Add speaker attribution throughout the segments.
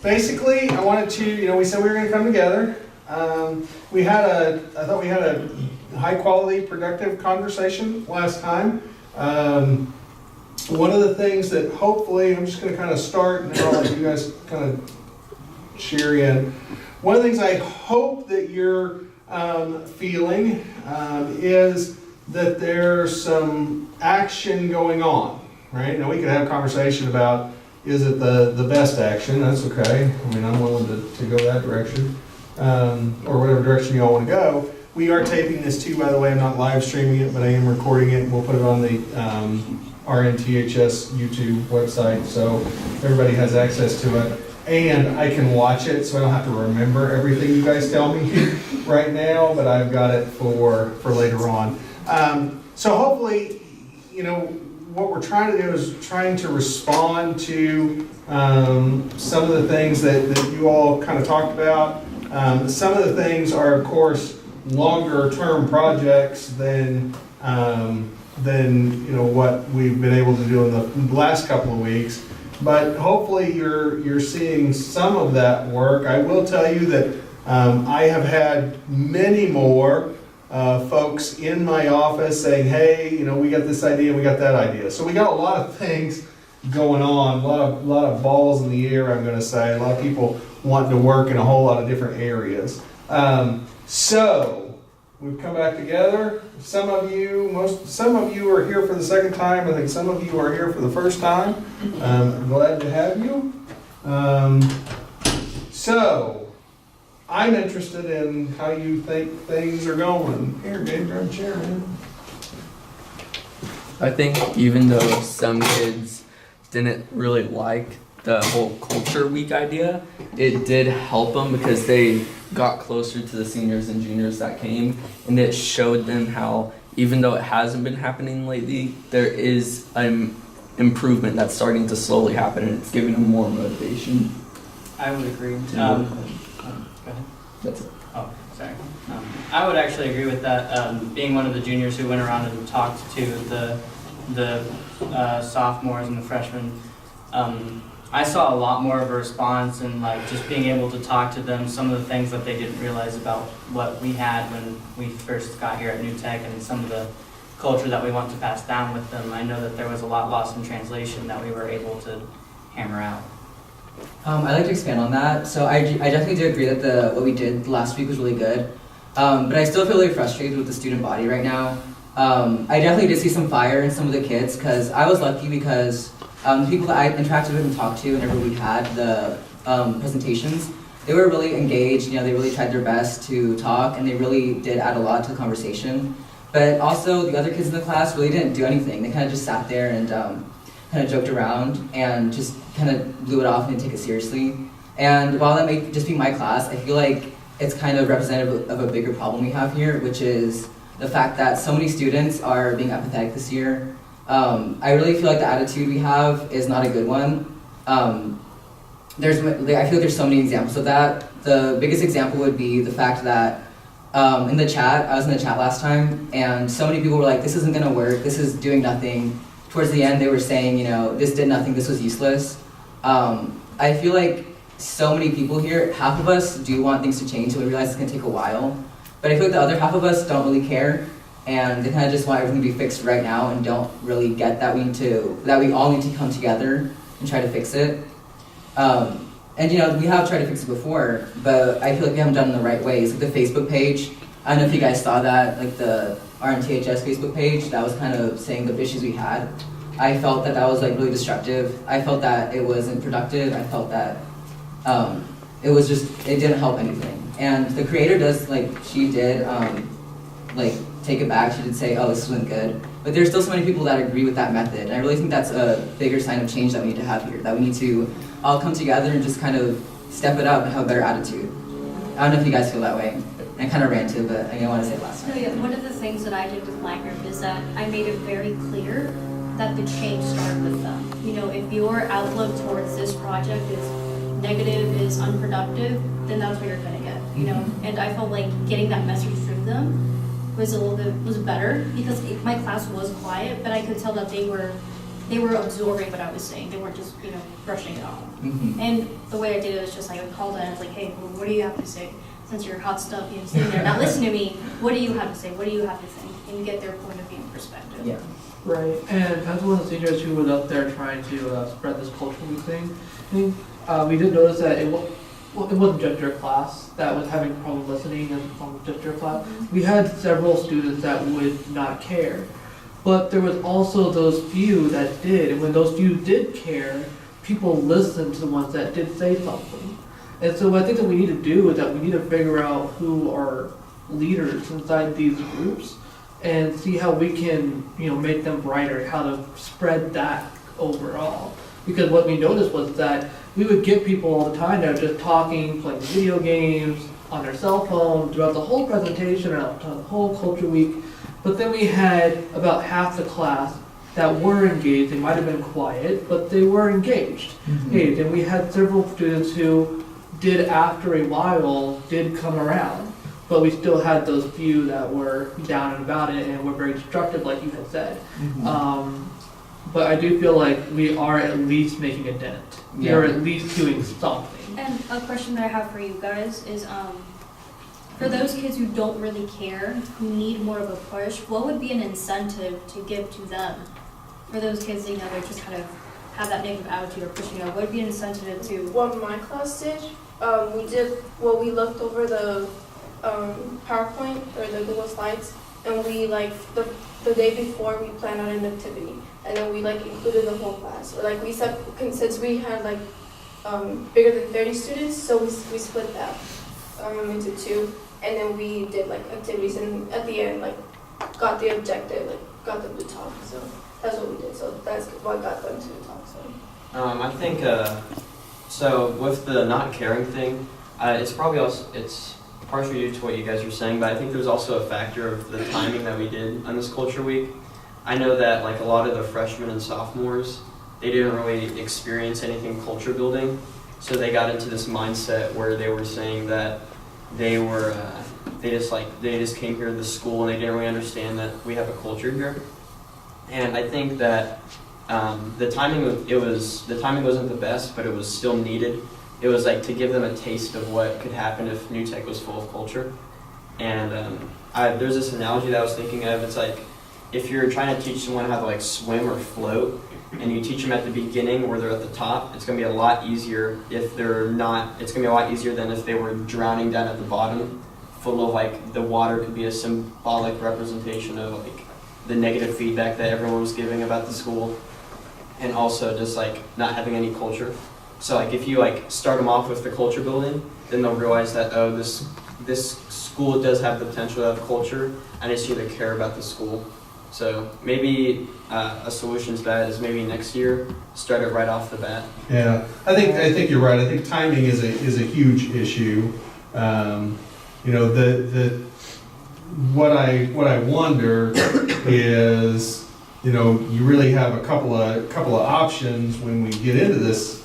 Speaker 1: basically, I wanted to, we said we were going to come together. I thought we had a high quality, productive conversation last time. One of the things that hopefully, I'm just going to kind of start and then I'll let you guys kind of share in. One of the things I hope that you're feeling is that there's some action going on, right? Now we could have a conversation about, is it the best action? That's okay. I mean, I'm willing to go that direction, or whatever direction you all want to go. We are taping this too, by the way. I'm not live streaming it, but I am recording it. We'll put it on the RNTHS YouTube website, so everybody has access to it. And I can watch it, so I don't have to remember everything you guys tell me right now, but I've got it for later on. So hopefully, what we're trying to do is trying to respond to some of the things that you all kind of talked about. Some of the things are, of course, longer term projects than what we've been able to do in the last couple of weeks. But hopefully you're seeing some of that work. I will tell you that I have had many more folks in my office saying, hey, we got this idea, we got that idea. So we got a lot of things going on, a lot of balls in the air, I'm going to say. A lot of people wanting to work in a whole lot of different areas. So we've come back together. Some of you are here for the second time. I think some of you are here for the first time. I'm glad to have you. So I'm interested in how you think things are going. Here, Gabe, grab a chair, man.
Speaker 2: I think even though some kids didn't really like the whole culture week idea, it did help them because they got closer to the seniors and juniors that came, and it showed them how, even though it hasn't been happening lately, there is an improvement that's starting to slowly happen, and it's giving them more motivation.
Speaker 3: I would agree. Go ahead.
Speaker 2: That's it.
Speaker 3: Oh, sorry. I would actually agree with that. Being one of the juniors who went around and talked to the sophomores and the freshmen, I saw a lot more of a response, and just being able to talk to them, some of the things that they didn't realize about what we had when we first got here at New Tech, and some of the culture that we want to pass down with them. I know that there was a lot lost in translation that we were able to hammer out.
Speaker 4: I'd like to expand on that. So I definitely do agree that what we did last week was really good, but I still feel really frustrated with the student body right now. I definitely did see some fire in some of the kids, because I was lucky because the people that I interacted with and talked to whenever we had the presentations, they were really engaged. They really tried their best to talk, and they really did add a lot to the conversation. But also the other kids in the class really didn't do anything. They kind of just sat there and kind of joked around and just kind of blew it off and didn't take it seriously. And while that may just be my class, I feel like it's kind of representative of a bigger problem we have here, which is the fact that so many students are being apathetic this year. I really feel like the attitude we have is not a good one. I feel like there's so many examples of that. The biggest example would be the fact that in the chat, I was in the chat last time, and so many people were like, this isn't gonna work, this is doing nothing. Towards the end, they were saying, this did nothing, this was useless. I feel like so many people here, half of us do want things to change, so we realize it's gonna take a while. But I feel like the other half of us don't really care, and they kind of just want everything to be fixed right now and don't really get that we all need to come together and try to fix it. And we have tried to fix it before, but I feel like we haven't done it in the right ways. Like the Facebook page, I don't know if you guys saw that, like the RNTHS Facebook page, that was kind of saying the issues we had. I felt that was really destructive. I felt that it wasn't productive. I felt that it didn't help anything. And the creator she did take it back. She did say, oh, this wasn't good. But there's still so many people that agree with that method. And I really think that's a bigger sign of change that we need to have here, that we need to all come together and just kind of step it up and have a better attitude. I don't know if you guys feel that way. I kind of ranted, but I want to say it last time.
Speaker 5: No, yeah, one of the things that I did with my group is that I made it very clear that the change started with them. If your outlook towards this project is negative, is unproductive, then that's what you're going to get. And I felt like getting that message through them was better, because my class was quiet, but I could tell that they were they were absorbing what I was saying. They weren't just, brushing it off.
Speaker 4: Mhm.
Speaker 5: And the way I did it was just like, I called in, I was like, hey, well, what do you have to say? Since you're hot stuff, sitting there not listening to me, what do you have to say? What do you have to think? And you get their point of view and perspective.
Speaker 4: Yeah.
Speaker 6: Right, and as one of the seniors who was up there trying to spread this cultural week thing, I think we did notice that it wasn't just your class that was having problem listening and just your class. We had several students that would not care, but there was also those few that did, and when those few did care, people listened to the ones that did say something. And so what I think that we need to do is that we need to figure out who are leaders inside these groups and see how we can, make them brighter, how to spread that overall. Because what we noticed was that we would get people all the time that are just talking, playing video games, on their cell phone, throughout the whole presentation, or the whole culture week. But then we had about half the class that were engaged. They might have been quiet, but they were engaged. Hey, then we had several students who did, after a while, did come around. But we still had those few that were down and about it and were very destructive, like you had said. But I do feel like we are at least making a dent. We are at least doing something.
Speaker 5: And a question that I have for you guys is, for those kids who don't really care, who need more of a push, what would be an incentive to give to them? For those kids, they're just kind of have that negative attitude or pushing out, what would be an incentive to?
Speaker 7: What my class did, we looked over the PowerPoint or the Google Slides, and we the day before we planned out an activity, and then we included the whole class. Or we said, since we had bigger than 30 students, so we split that into two, and then we did activities, and at the end got the objective, got them to talk. So that's what we did. So that's what got them to talk. So
Speaker 8: I think so with the not caring thing, it's probably also partially due to what you guys were saying, but I think there's also a factor of the timing that we did on this culture week. I know that a lot of the freshmen and sophomores, they didn't really experience anything culture building, so they got into this mindset where they were saying that they just came here to the school and they didn't really understand that we have a culture here. And I think that the timing wasn't the best, but it was still needed. It was to give them a taste of what could happen if New Tech was full of culture. And there's this analogy that I was thinking of. It's if you're trying to teach someone how to swim or float, and you teach them at the beginning where they're at the top, it's going to be a lot easier if they're not. It's going to be a lot easier than if they were drowning down at the bottom, full of the water could be a symbolic representation of the negative feedback that everyone was giving about the school, and also just not having any culture. So if you start them off with the culture building, then they'll realize that, oh, this school does have the potential to have culture, and I just need to care about the school. So maybe a solution to that is maybe next year start it right off the bat.
Speaker 1: Yeah, I think you're right. I think timing is a huge issue. What I wonder is, you really have a couple of options when we get into this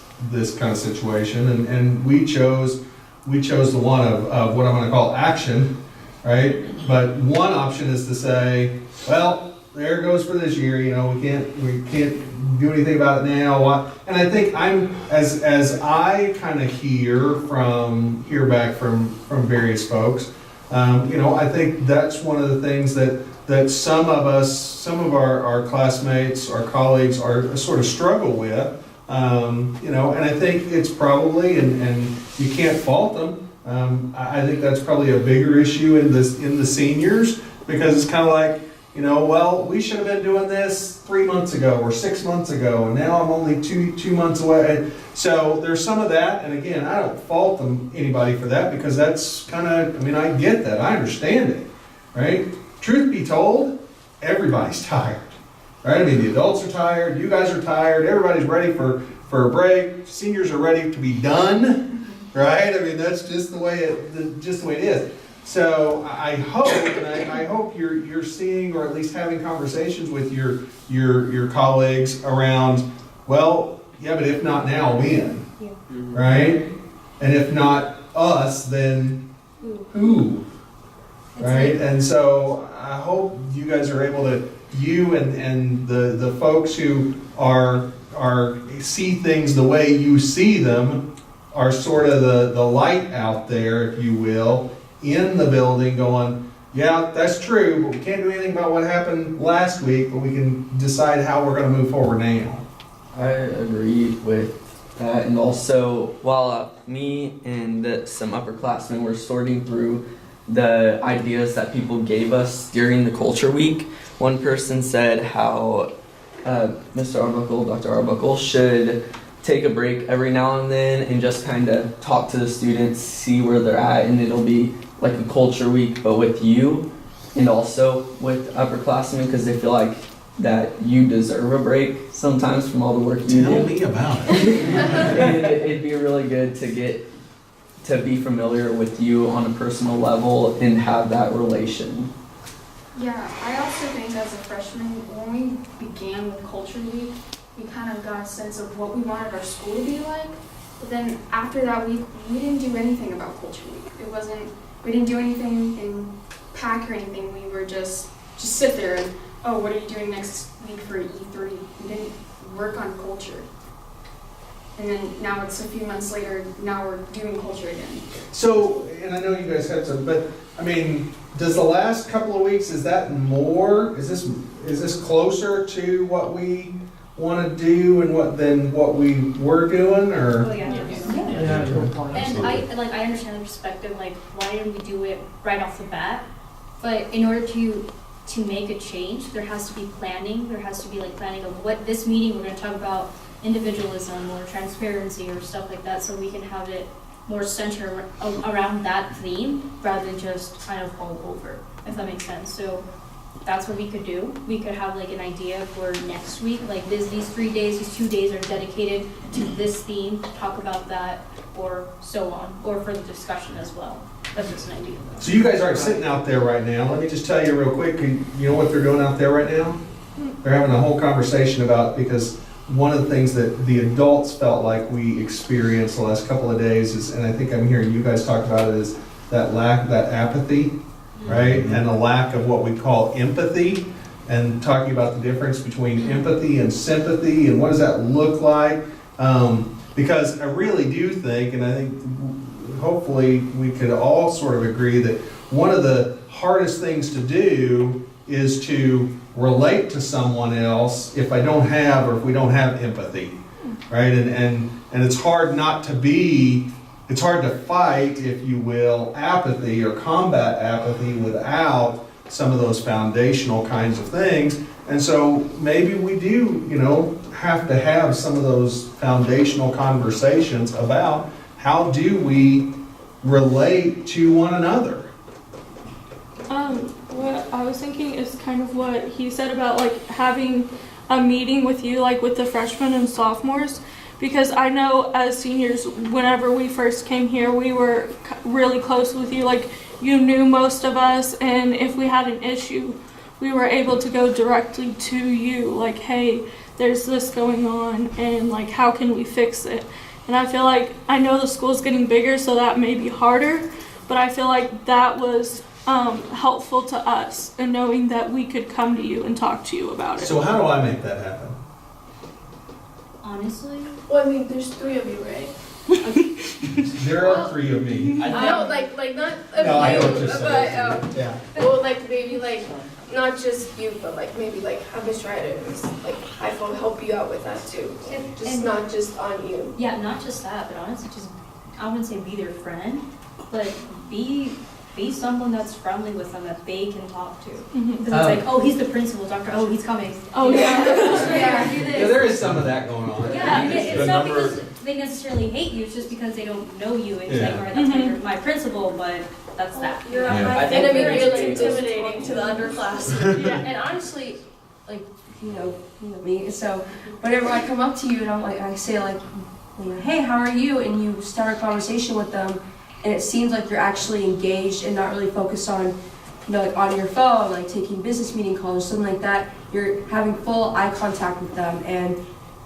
Speaker 1: kind of situation, and we chose the one of what I'm going to call action, right? But one option is to say, well, there it goes for this year. We can't do anything about it now. And I think as I kind of hear back from various folks, I think that's one of the things that some of our classmates, our colleagues are sort of struggle with. And I think it's probably, and you can't fault them. I think that's probably a bigger issue in the seniors, because it's kind of well, we should have been doing this 3 months ago or 6 months ago, and now I'm only two months away. And so there's some of that, and again, I don't fault anybody for that, because that's kind of, I get that, I understand it, right? Truth be told, everybody's tired, right? The adults are tired, you guys are tired, everybody's ready for a break, seniors are ready to be done, right? That's just the way it is. So I hope you're seeing, or at least having conversations with your colleagues around, well, yeah, but if not now, when?
Speaker 5: Yeah.
Speaker 1: Right? And if not us, then who? Right? And so I hope you guys are able to, you and the folks who see things the way you see them, are sort of the light out there, if you will, in the building going, yeah, that's true, but we can't do anything about what happened last week, but we can decide how we're going to move forward now.
Speaker 2: I agree with that, and also while me and some upperclassmen were sorting through the ideas that people gave us during the culture week, one person said how Mr. Arbuckle, Dr. Arbuckle, should take a break every now and then and just kind of talk to the students, see where they're at, and it'll be like a culture week, but with you and also with upperclassmen, because they feel like that you deserve a break sometimes from all the work you
Speaker 1: Tell
Speaker 2: do.
Speaker 1: me about it.
Speaker 2: And it'd be really good to get to be familiar with you on a personal level and have that relation.
Speaker 9: Yeah, I also think as a freshman, when we began with Culture Week, we kind of got a sense of what we wanted our school to be like. But then after that week, we didn't do anything about Culture Week. We didn't do anything in pack or anything. We were just sit there and, oh, what are you doing next week for E3? We didn't work on culture. And then now it's a few months later, now we're doing culture again.
Speaker 1: So, and I know you guys have some, but I mean, does the last couple of weeks, is that more? Is this closer to what we want to do and than what we were doing, or?
Speaker 5: Oh, yeah.
Speaker 6: Yeah, good point.
Speaker 5: And I understand the perspective, like, why didn't we do it right off the bat? But in order to make a change, there has to be planning. There has to be like planning of what this meeting we're going to talk about individualism or transparency or stuff like that, so we can have it more centered around that theme rather than just kind of all over, if that makes sense. So that's what we could do. We could have like an idea for next week, like these 3 days, these 2 days are dedicated to this theme, talk about that, or so on, or for the discussion as well. That's just an idea.
Speaker 1: So you guys aren't sitting out there right now. Let me just tell you real quick, you know what they're doing out there right now? They're having a whole conversation about, because one of the things that the adults felt like we experienced the last couple of days is, and I think I'm hearing you guys talk about it, is that apathy, right? And a lack of what we call empathy, and talking about the difference between empathy and sympathy and what does that look like. Because I really do think, and I think hopefully we could all sort of agree that one of the hardest things to do is to relate to someone else if we don't have empathy, right? And it's hard it's hard to fight, if you will, apathy or combat apathy without some of those foundational kinds of things. And so maybe we do, have to have some of those foundational conversations about how do we relate to one another.
Speaker 10: What I was thinking is kind of what he said about like having a meeting with you, like with the freshmen and sophomores, because I know as seniors, whenever we first came here, we were really close with you. Like you knew most of us, and if we had an issue, we were able to go directly to you, like, hey, there's this going on, and like, how can we fix it? And I feel like, I know the school's getting bigger, so that may be harder, but I feel like that was helpful to us in knowing that we could come to you and talk to you about it.
Speaker 1: So how do I make that happen?
Speaker 5: Honestly,
Speaker 7: Well, I mean, there's 3 of you, right?
Speaker 1: There are 3 of me.
Speaker 7: No, like not of
Speaker 1: No, I know what
Speaker 7: you,
Speaker 1: you're
Speaker 7: but
Speaker 1: saying. Yeah.
Speaker 7: well, like maybe like not just you, but like maybe like have Miss Ryder, like I will help you out with that too. Just
Speaker 5: And-
Speaker 7: not just on you.
Speaker 5: yeah, not just that, but honestly, just I wouldn't say be their friend, but be someone that's friendly with them that they can talk to.
Speaker 10: Mhm.
Speaker 5: Because it's like, oh, he's the principal, doctor. Oh, he's coming.
Speaker 10: Oh, yeah.
Speaker 5: Yeah, do this.
Speaker 1: Yeah, there is some of that going on.
Speaker 5: Yeah, it's not because they necessarily hate you, it's just because they don't know you. And it's like, all right, that's my principal, but that's that.
Speaker 7: You're
Speaker 2: Yeah.
Speaker 7: my
Speaker 8: I think
Speaker 7: enemy.
Speaker 8: very
Speaker 7: Really
Speaker 11: intimidating to the underclass.
Speaker 10: Yeah.
Speaker 11: And honestly, like, you know me, so whenever I come up to you and I say hey, how are you? And you start a conversation with them, and it seems like you're actually engaged and not really focused on, like on your phone, like taking business meeting calls or something like that. You're having full eye contact with them, and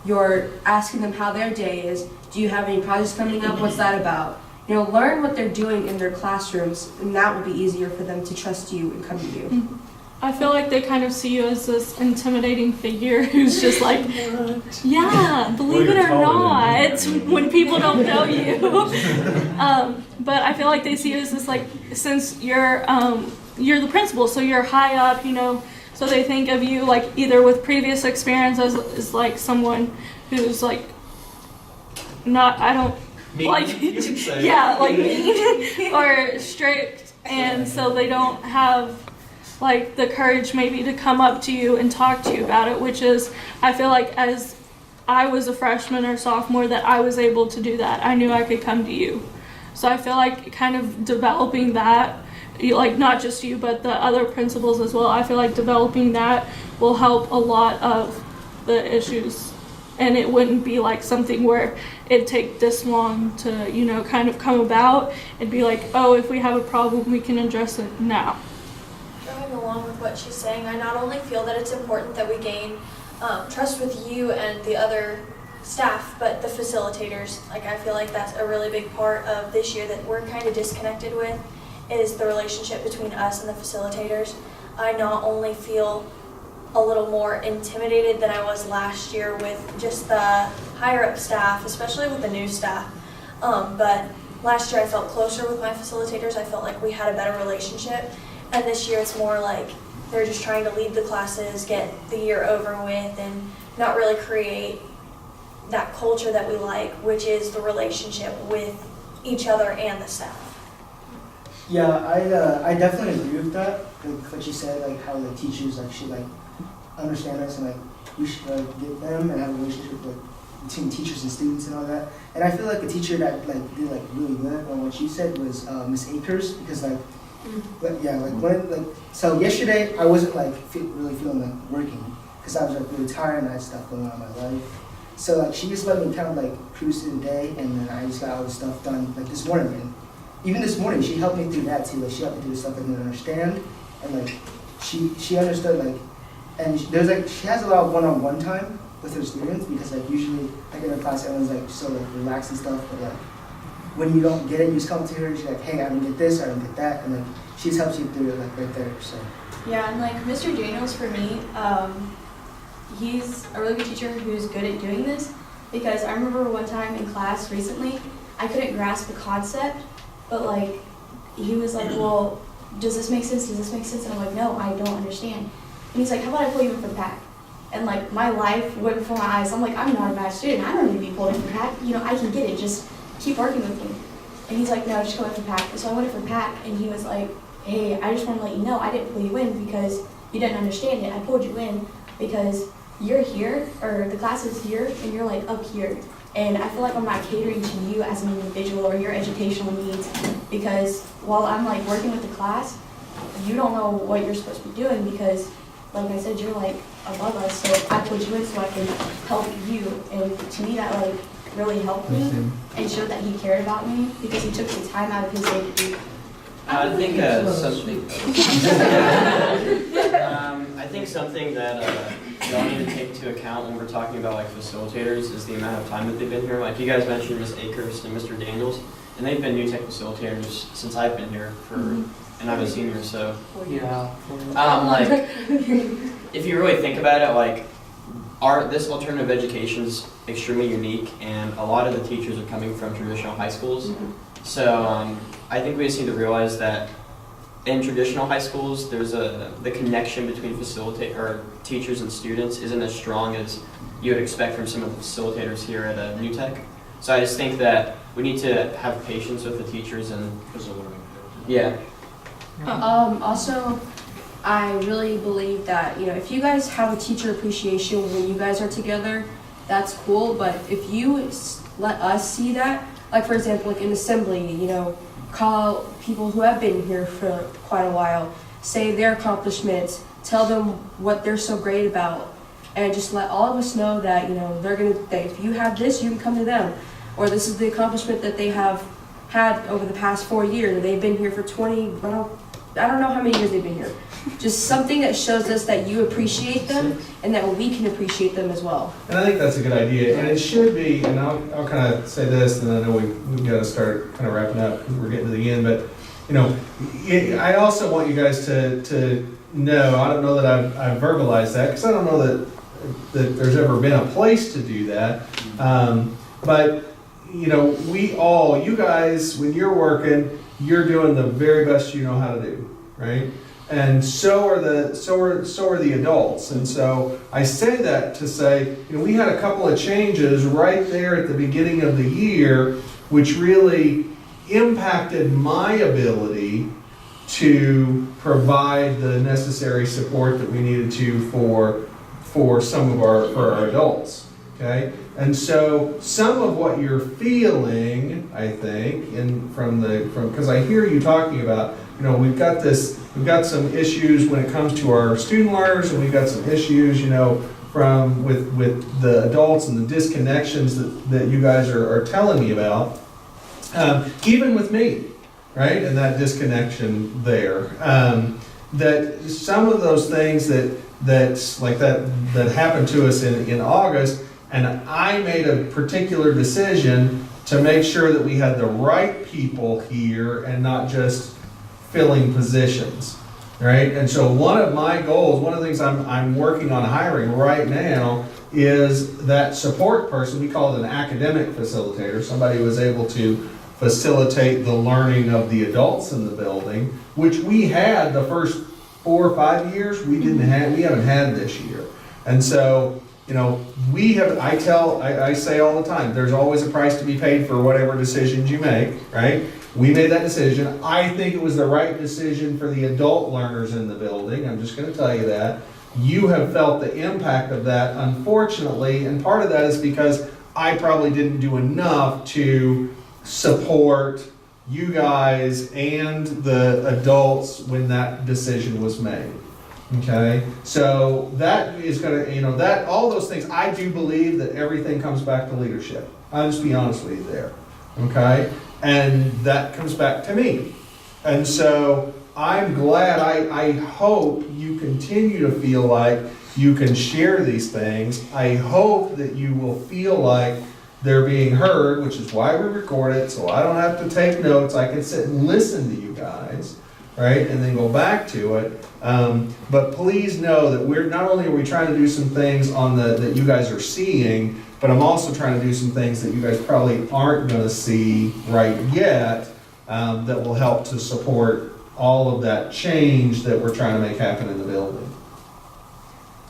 Speaker 11: you're asking them how their day is. Do you have any projects coming up? What's that about? Learn what they're doing in their classrooms, and that will be easier for them to trust you and come to you.
Speaker 10: I feel like they kind of see you as this intimidating figure who's just like, yeah, believe it or not, when people don't know you. But I feel like they see you as this, like, since you're the principal, so you're high up, you know, so they think of you like either with previous experience as like someone who's like not, I don't
Speaker 8: Mean,
Speaker 10: like,
Speaker 8: you can say.
Speaker 10: yeah, like mean or strict, and so they don't have like the courage maybe to come up to you and talk to you about it, which is, I feel like as I was a freshman or sophomore that I was able to do that. I knew I could come to you. So I feel like kind of developing that, like not just you, but the other principals as well, I feel like developing that will help a lot of the issues. And it wouldn't be like something where it'd take this long to, you know, kind of come about. It'd be like, oh, if we have a problem, we can address it now.
Speaker 12: Going along with what she's saying, I not only feel that it's important that we gain trust with you and the other staff, but the facilitators. Like, I feel like that's a really big part of this year that we're kind of disconnected with, is the relationship between us and the facilitators. I not only feel a little more intimidated than I was last year with just the higher up staff, especially with the new staff, but last year I felt closer with my facilitators. I felt like we had a better relationship, and this year it's more like they're just trying to lead the classes, get the year over with, and not really create that culture that we like, which is the relationship with each other and the staff.
Speaker 13: Yeah, I definitely agree with that. Like what you said, like how the teachers actually like understand us and like we should get them and have a relationship like between teachers and students and all that. And I feel like a teacher that like did like really good on what you said was Miss Akers, because like yeah, like when like so yesterday I wasn't like really feeling like working because I was like really tired and I had stuff going on in my life. So like she just let me kind of like cruise through the day, and then I just got all the stuff done like this morning. And even this morning she helped me through that too. Like she helped me through the stuff I didn't understand, and like she understood like, and there's like she has a lot of one-on-one time with her students, because like usually like in her class everyone's like so like relaxed and stuff, but like when you don't get it, you just come to her and she's like, hey, I didn't get this, I didn't get that, and like she just helps you through it like right there. So
Speaker 12: Yeah, and like Mr. Daniels for me, he's a really good teacher who's good at doing this, because I remember one time in class recently, I couldn't grasp the concept, but like he was like, well, does this make sense? Does this make sense? And I'm like, no, I don't understand. And he's like, how about I pull you in from PAC? And like my life went before my eyes. I'm like, I'm not a bad student. I don't need to be pulled in from PAC. You know, I can get it. Just keep working with me. And he's like, no, just go in from PAC. And so I went in from PAC, and he was like, hey, I just want to let you know I didn't pull you in because you didn't understand it. I pulled you in because you're here, or the class is here, and you're like up here. And I feel like I'm not catering to you as an individual or your educational needs, because while I'm like working with the class, you don't know what you're supposed to be doing, because like I said, you're like above us, so I put you in so I can help you. And to me that like really helped me and showed that he cared about me, because he took the time out of his day to do.
Speaker 8: I think something that y'all need to take into account when we're talking about like facilitators is the amount of time that they've been here. Like you guys mentioned Ms. Akers and Mr. Daniels, and they've been new tech facilitators since I've been here and I'm a senior, so
Speaker 6: Yeah.
Speaker 8: like if you really think about it, like this alternative education is extremely unique, and a lot of the teachers are coming from traditional high schools. So I think we just need to realize that in traditional high schools, there's the connection between teachers and students isn't as strong as you would expect from some of the facilitators here at New Tech. So I just think that we need to have patience with the teachers and yeah.
Speaker 11: Also, I really believe that, you know, if you guys have a teacher appreciation when you guys are together, that's cool. But if you let us see that, like for example, like in assembly, you know, call people who have been here for quite a while, say their accomplishments, tell them what they're so great about, and just let all of us know that, you know, that if you have this, you can come to them, or this is the accomplishment that they have had over the past 4 years. They've been here for 20, I don't know how many years they've been here. Just something that shows us that you appreciate them and that we can appreciate them as well.
Speaker 1: And I think that's a good idea, and it should be, and I'll kind of say this, and I know we've got to start kind of wrapping up because we're getting to the end, but, you know, I also want you guys to No, I don't know that I've verbalized that, because I don't know that there's ever been a place to do that. But, you know, you guys, when you're working, you're doing the very best you know how to do, right? And so are the adults. And so I say that to say, you know, we had a couple of changes right there at the beginning of the year, which really impacted my ability to provide the necessary support that we needed to for some of our adults. Okay? And so some of what you're feeling, I think, because I hear you talking about, you know, we've got some issues when it comes to our student learners, and we've got some issues, you know, with the adults and the disconnections that you guys are telling me about. Even with me, right? And that disconnection there. That some of those things that happened to us in August, and I made a particular decision to make sure that we had the right people here and not just filling positions, right? And so one of my goals, one of the things I'm working on hiring right now is that support person. We call it an academic facilitator, somebody who was able to facilitate the learning of the adults in the building, which we had the first 4 or 5 years. We haven't had this year. And so, you know, I say all the time, there's always a price to be paid for whatever decisions you make, right? We made that decision. I think it was the right decision for the adult learners in the building. I'm just going to tell you that. You have felt the impact of that, unfortunately, and part of that is because I probably didn't do enough to support you guys and the adults when that decision was made. Okay, so that is going to, you know, that all those things, I do believe that everything comes back to leadership. I'll just be honest with you there. Okay, and that comes back to me. And so I'm glad, I hope you continue to feel like you can share these things. I hope that you will feel like they're being heard, which is why we record it, so I don't have to take notes. I can sit and listen to you guys, right, and then go back to it. But please know that we're not only are we trying to do some things that you guys are seeing, but I'm also trying to do some things that you guys probably aren't going to see right yet, that will help to support all of that change that we're trying to make happen in the building.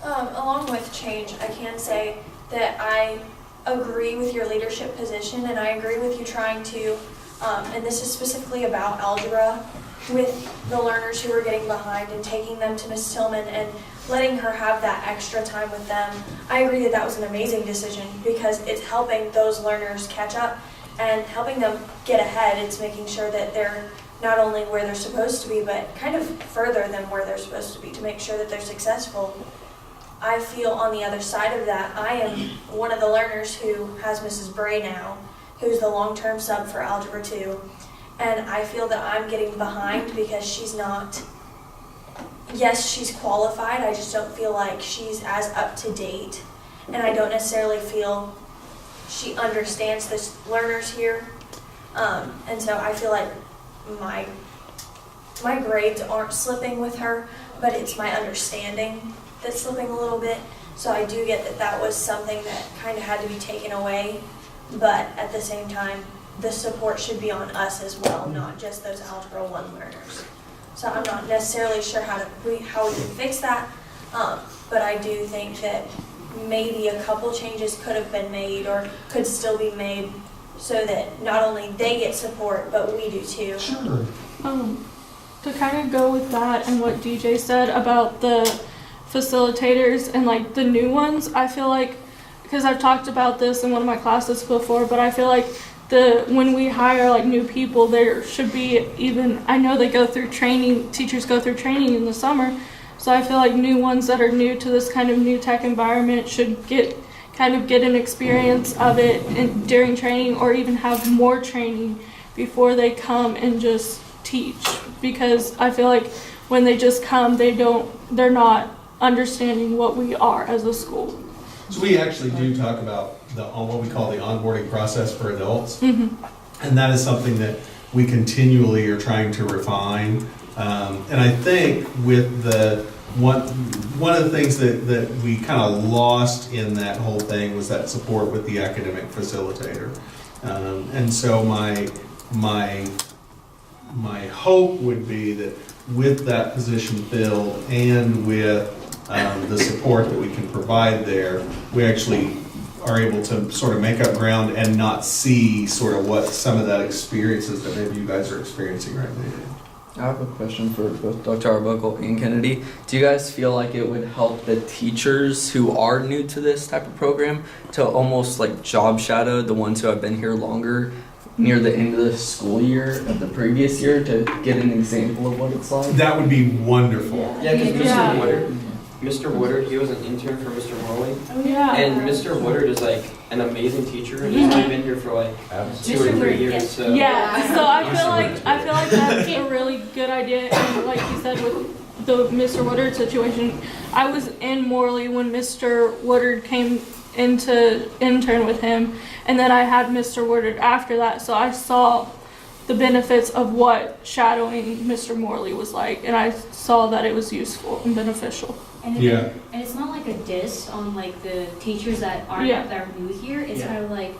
Speaker 5: Along with change, I can say that I agree with your leadership position, and I agree with you trying to, and this is specifically about algebra, with the learners who are getting behind and taking them to Miss Tillman and letting her have that extra time with them. I agree that that was an amazing decision because it's helping those learners catch up and helping them get ahead. It's making sure that they're not only where they're supposed to be, but kind of further than where they're supposed to be to make sure that they're successful. I feel on the other side of that, I am one of the learners who has Mrs. Bray now, who's the long-term sub for Algebra 2. And I feel that I'm getting behind because she's not, yes, she's qualified, I just don't feel like she's as up to date. And I don't necessarily feel she understands the learners here. And so I feel like my grades aren't slipping with her, but it's my understanding that's slipping a little bit. So I do get that that was something that kind of had to be taken away, but at the same time, the support should be on us as well, not just those Algebra 1 learners. So I'm not necessarily sure how we can fix that, but I do think that maybe a couple changes could have been made or could still be made so that not only they get support, but we do too.
Speaker 1: Sure.
Speaker 10: To kind of go with that and what DJ said about the facilitators and like the new ones, I feel like, because I've talked about this in one of my classes before, but I feel like when we hire like new people, there should be even, I know they go through training, teachers go through training in the summer, so I feel like new ones that are new to this kind of new tech environment should get an experience of it during training, or even have more training before they come and just teach, because I feel like when they just come, they're not understanding what we are as a school.
Speaker 1: So we actually do talk about what we call the onboarding process for adults.
Speaker 10: Mm-hmm.
Speaker 1: And that is something that we continually are trying to refine. And I think with one of the things that we kind of lost in that whole thing was that support with the academic facilitator. And so my hope would be that with that position filled and with the support that we can provide there, we actually are able to sort of make up ground and not see sort of what some of that experiences that maybe you guys are experiencing right now.
Speaker 2: I have a question for both Dr. Arbuckle and Kennedy. Do you guys feel like it would help the teachers who are new to this type of program to almost like job shadow the ones who have been here longer near the end of the school year of the previous year to get an example of what it's like?
Speaker 1: That would be wonderful.
Speaker 8: Yeah, because
Speaker 10: Yeah.
Speaker 8: Mr. Woodard, he was an intern for Mr. Morley.
Speaker 10: Oh, yeah.
Speaker 8: And Mr. Woodard is like an amazing teacher, and he's only been here for like 2 or 3 years. So
Speaker 10: Yeah, so I feel like that's a really good idea, and like you said with the Mr. Woodard situation, I was in Morley when Mr. Woodard came into intern with him, and then I had Mr. Woodard after that, so I saw the benefits of what shadowing Mr. Morley was like, and I saw that it was useful and beneficial.
Speaker 5: And
Speaker 1: Yeah.
Speaker 5: And it's not like a diss on like the teachers that aren't
Speaker 10: Yeah.
Speaker 5: that are new here. It's
Speaker 8: Yeah.
Speaker 5: kind of like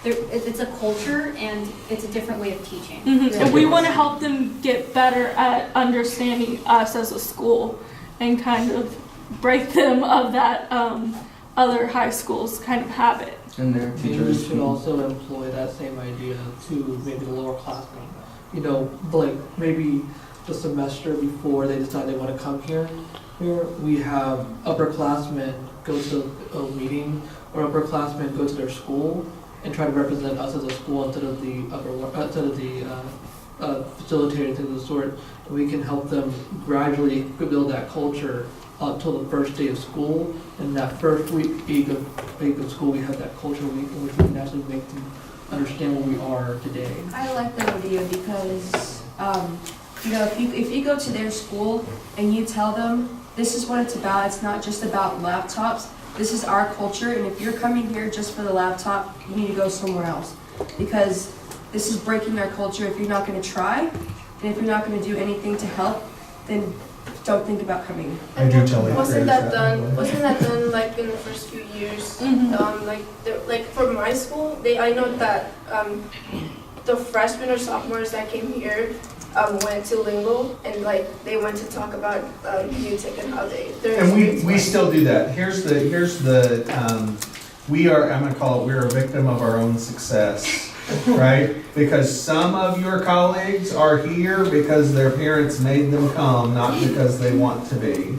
Speaker 5: it's a culture and it's a different way of teaching.
Speaker 10: And we want to help them get better at understanding us as a school and kind of break them of that other high schools kind of habit.
Speaker 2: And their
Speaker 6: Maybe we
Speaker 2: teachers
Speaker 6: should also employ that same idea to maybe the lower classmen. You know, like maybe the semester before they decide they want to come here, we have upperclassmen go to a meeting or upperclassmen go to their school and try to represent us as a school instead of the facilitator, things of the sort. And we can help them gradually build that culture until the first day of school. And that first week of school, we have that culture week in which we can actually make them understand where we are today.
Speaker 11: I like that idea because, you know, if you go to their school and you tell them this is what it's about, it's not just about laptops, this is our culture, and if you're coming here just for the laptop, you need to go somewhere else. Because this is breaking our culture. If you're not going to try, and if you're not going to do anything to help, then don't think about coming.
Speaker 1: I do tell
Speaker 7: Wasn't that done like in the first few years? Like for my school, I know that the freshmen or sophomores that came here went to Lingo and like they went to talk about UTech and how their
Speaker 1: And
Speaker 7: experience
Speaker 1: we
Speaker 7: was.
Speaker 1: still do that. Here's the we are, I'm gonna call it, we're a victim of our own success, right? Because some of your colleagues are here because their parents made them come, not because they want to be,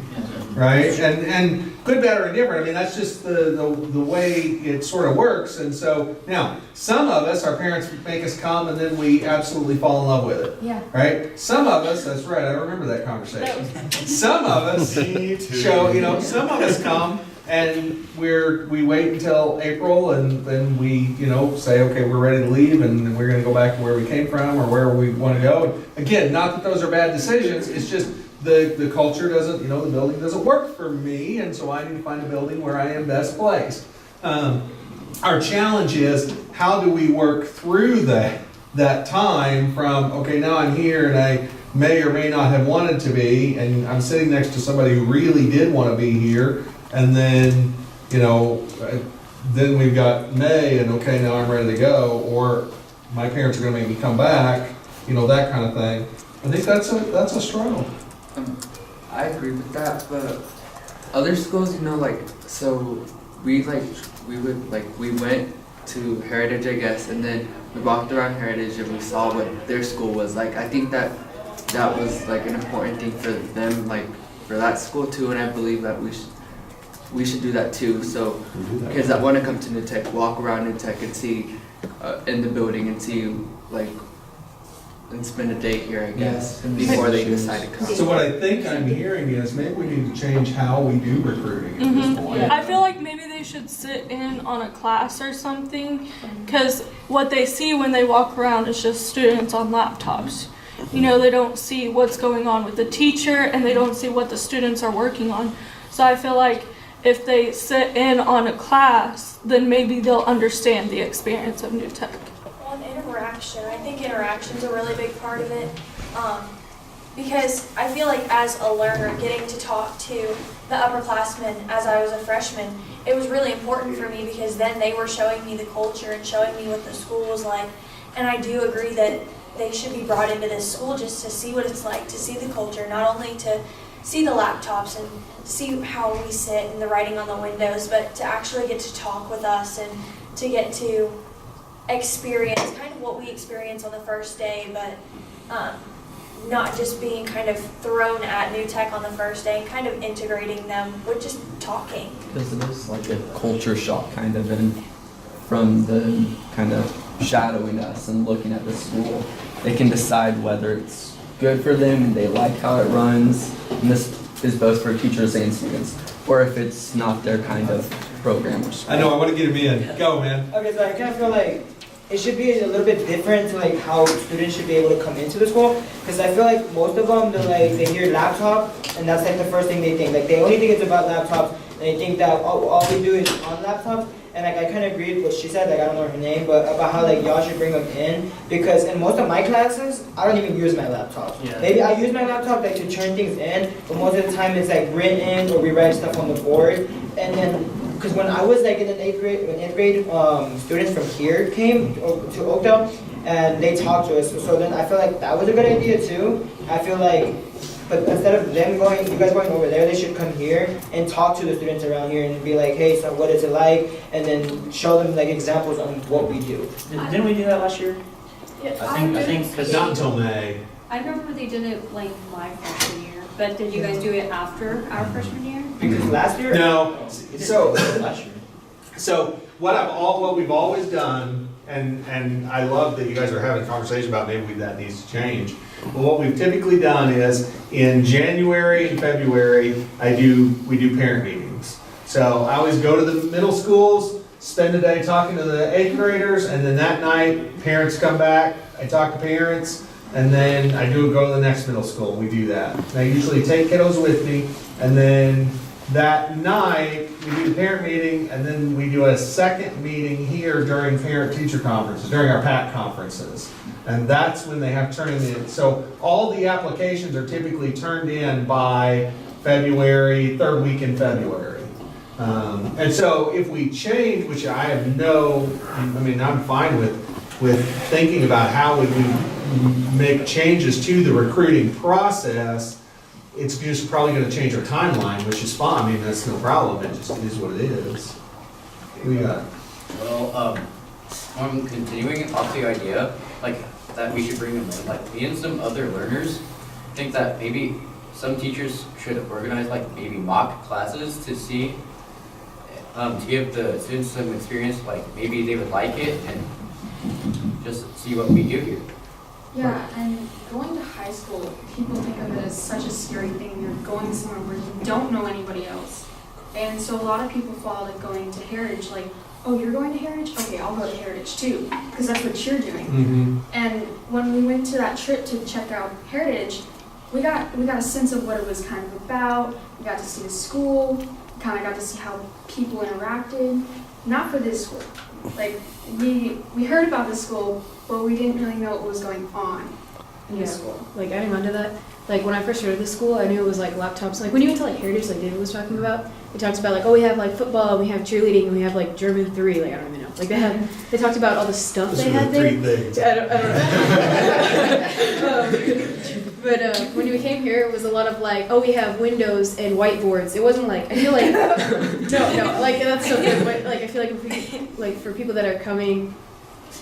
Speaker 1: right? And good, bad, or indifferent, I mean, that's just the way it sort of works. And so, now, some of us, our parents make us come and then we absolutely fall in love with it,
Speaker 11: Yeah.
Speaker 1: right? Some of us, that's right, I remember that conversation. Some of us show, you know, some of us come and we wait until April and then we, you know, say, okay, we're ready to leave and we're gonna go back to where we came from or where we wanna go. Again, not that those are bad decisions, it's just the culture doesn't, you know, the building doesn't work for me, and so I need to find a building where I am best placed. Our challenge is, how do we work through that time from, okay, now I'm here and I may or may not have wanted to be, and I'm sitting next to somebody who really did want to be here, and then, you know, then we've got May, and okay, now I'm ready to go, or my parents are going to make me come back, you know, that kind of thing. I think that's a struggle.
Speaker 14: I agree with that, but other schools, you know, like, so we went to Heritage, I guess, and then we walked around Heritage and we saw what their school was like. I think that was like an important thing for them, like for that school too, and I believe that we should do that too. So kids that want to come to New Tech, walk around New Tech and see in the building and see like and spend a day here, I guess, before they decide to come.
Speaker 1: So what I think I'm hearing is maybe we need to change how we do recruiting at this point.
Speaker 10: I feel like maybe they should sit in on a class or something, because what they see when they walk around is just students on laptops. You know, they don't see what's going on with the teacher and they don't see what the students are working on. So I feel like if they sit in on a class, then maybe they'll understand the experience of New Tech.
Speaker 15: On interaction, I think interaction's a really big part of it.
Speaker 12: because I feel like as a learner, getting to talk to the upperclassmen as I was a freshman, it was really important for me because then they were showing me the culture and showing me what the school was like. And I do agree that they should be brought into this school just to see what it's like, to see the culture, not only to see the laptops and see how we sit and the writing on the windows, but to actually get to talk with us and to get to experience kind of what we experienced on the first day, but not just being kind of thrown at new tech on the first day, and kind of integrating them with just talking.
Speaker 2: Because it is like a culture shock kind of, and from the kind of shadowing us and looking at the school, they can decide whether it's good for them and they like how it runs, and this is both for teachers and students, or if it's not their kind of program.
Speaker 1: I know, I want to get him in. Go, man.
Speaker 15: Okay, so I kind of feel like it should be a little bit different to like how students should be able to come into the school, because I feel like most of them, they hear laptop and that's like the first thing they think. Like they only think it's about laptops and they think that all we do is on laptops. And like I kind of agreed with what she said, like I don't know her name, but about how like y'all should bring them in, because in most of my classes, I don't even use my laptop.
Speaker 3: Yeah.
Speaker 15: Maybe I use my laptop like to turn things in, but most of the time it's like written or we write stuff on the board. And then, because when I was like in the eighth grade, students from here came to Oakdale and they talked to us. So then I feel like that was a good idea too. I feel like, but instead of them you guys going over there, they should come here and talk to the students around here and be like, hey, so what is it like? And then show them like examples on what we do.
Speaker 3: Didn't we do that last year?
Speaker 12: Yeah,
Speaker 3: I think because
Speaker 1: Not until May.
Speaker 5: I remember they did it like my freshman year, but did you guys do it after our freshman year?
Speaker 15: Because last year?
Speaker 1: No. So,
Speaker 3: last year.
Speaker 1: so what we've always done, and I love that you guys are having a conversation about maybe that needs to change. But what we've typically done is in January and February, we do parent meetings. So I always go to the middle schools, spend a day talking to the 8th graders, and then that night, parents come back, I talk to parents, and then I go to the next middle school, and we do that. And I usually take kiddos with me, and then that night, we do the parent meeting, and then we do a second meeting here during parent-teacher conferences, during our PAC conferences. And that's when they have to turn in. So all the applications are typically turned in by February, third week in February. And so if we change, which I have I'm fine with thinking about how would we make changes to the recruiting process. It's just probably going to change our timeline, which is fine. I mean, that's no problem. It just is what it is. What do you got?
Speaker 16: Well, I'm continuing off the idea, like, that we should bring them in. Like, me and some other learners think that maybe some teachers should organize, like, maybe mock classes to see, to give the students some experience, like, maybe they would like it, and just see what we do here.
Speaker 9: Yeah, and going to high school, people think of it as such a scary thing. You're going somewhere where you don't know anybody else. And so a lot of people fall to going to Heritage, like, oh, you're going to Heritage? Okay, I'll go to Heritage too, because that's what you're doing.
Speaker 1: Mm-hmm.
Speaker 9: And when we went to that trip to check out Heritage, we got a sense of what it was kind of about. We got to see the school, kind of got to see how people interacted. Not for this school. Like, we heard about this school, but we didn't really know what was going on in this school.
Speaker 17: Like, adding on to that, like, when I first started this school, I knew it was, like, laptops. Like, when you went to, like, Heritage, like David was talking about, it talks about, like, oh, we have, like, football, and we have cheerleading, and we have, like, German 3, like, I don't even know. Like, they talked about all the stuff they had there. I don't know. But when we came here, it was a lot of, like, oh, we have windows and whiteboards. It wasn't, like, I feel like, no, like, that's so good, but, like, I feel like if we, like, for people that are coming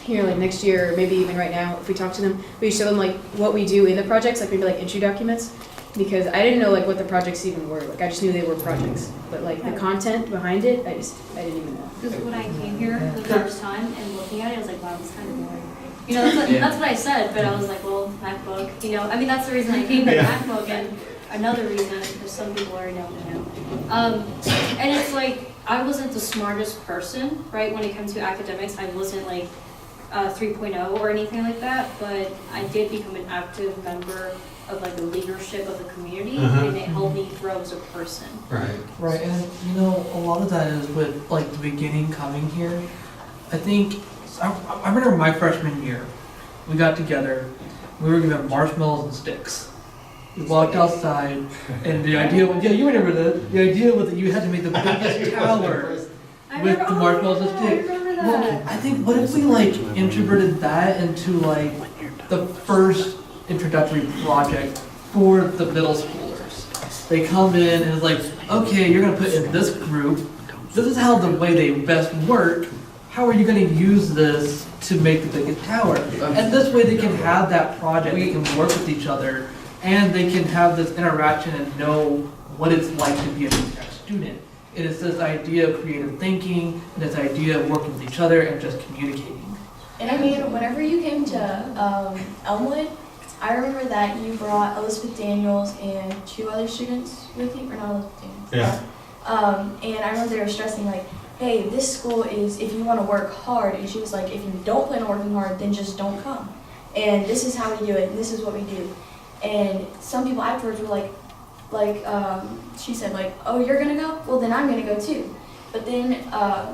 Speaker 17: here, like, next year, or maybe even right now, if we talk to them, we show them, like, what we do in the projects, like, maybe, like, entry documents, because I didn't know, like, what the projects even were. Like, I just knew they were projects, but, like, the content behind it, I didn't even know.
Speaker 5: Because when I came here the first time and looking at it, I was like, wow, this is kind of boring. You know, that's what I said, but I was like, well, MacBook, you know, I mean, that's the reason I came to MacBook, and another reason, because some people already know. And it's like, I wasn't the smartest person, right, when it comes to academics. I wasn't like 3.0 or anything like that, but I did become an active member of like the leadership of the community, and it helped me grow as a person.
Speaker 6: Right, and you know, a lot of that is with like the beginning coming here. I think, I remember my freshman year, we got together, we were given marshmallows and sticks. We walked outside, and the idea was, yeah, you remember that. The idea was that you had to make the biggest tower with the marshmallows and stick. Well, I think, what if we like introverted that into like the first introductory project for the middle schoolers? They come in and it's like, okay, you're gonna put in this group. This is how the way they best work. How are you gonna use this to make the biggest tower? And this way they can have that project, they can work with each other, and they can have this interaction and know what it's like to be a tech student. It is this idea of creative thinking, and this idea of working with each other and just communicating.
Speaker 12: And I mean, whenever you came to Elmwood, I remember that you brought Elizabeth Daniels and 2 other students with you, or not Elizabeth Daniels.
Speaker 1: Yeah.
Speaker 12: And I remember they were stressing like, hey, this school is if you want to work hard, and she was like, if you don't plan on working hard, then just don't come. And this is how we do it, and this is what we do. And some people afterwards were like, she said like, oh, you're gonna go? Well, then I'm gonna go too. But then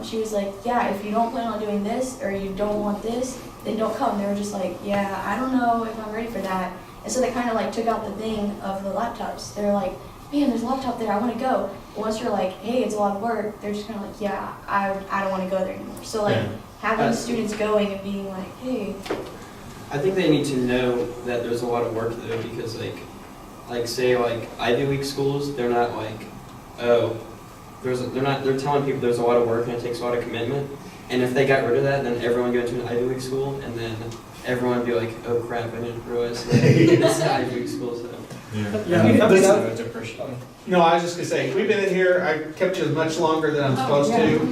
Speaker 12: she was like, yeah, if you don't plan on doing this, or you don't want this, then don't come. They were just like, yeah, I don't know if I'm ready for that. And so they kind of like took out the thing of the laptops. They're like, man, there's a laptop there, I want to go. But once you're like, hey, it's a lot of work, they're just kind of like, yeah, I don't want to go there anymore. So like having the students going and being like, hey.
Speaker 8: I think they need to know that there's a lot of work though, because like say like Ivy League schools, they're not like, oh, they're telling people there's a lot of work and it takes a lot of commitment. And if they got rid of that, then everyone would go to an Ivy League school, and then everyone would be like, oh crap, I didn't realize that it's an Ivy League school. So.
Speaker 1: No, I was just gonna say, we've been in here, I kept you much longer than I'm supposed to.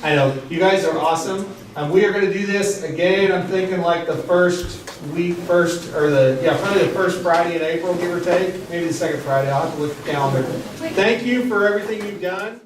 Speaker 1: I know, you guys are awesome. We are gonna do this again, I'm thinking like the first, probably the first Friday in April, give or take. Maybe the second Friday, I'll have to look at the calendar. Thank you for everything you've done.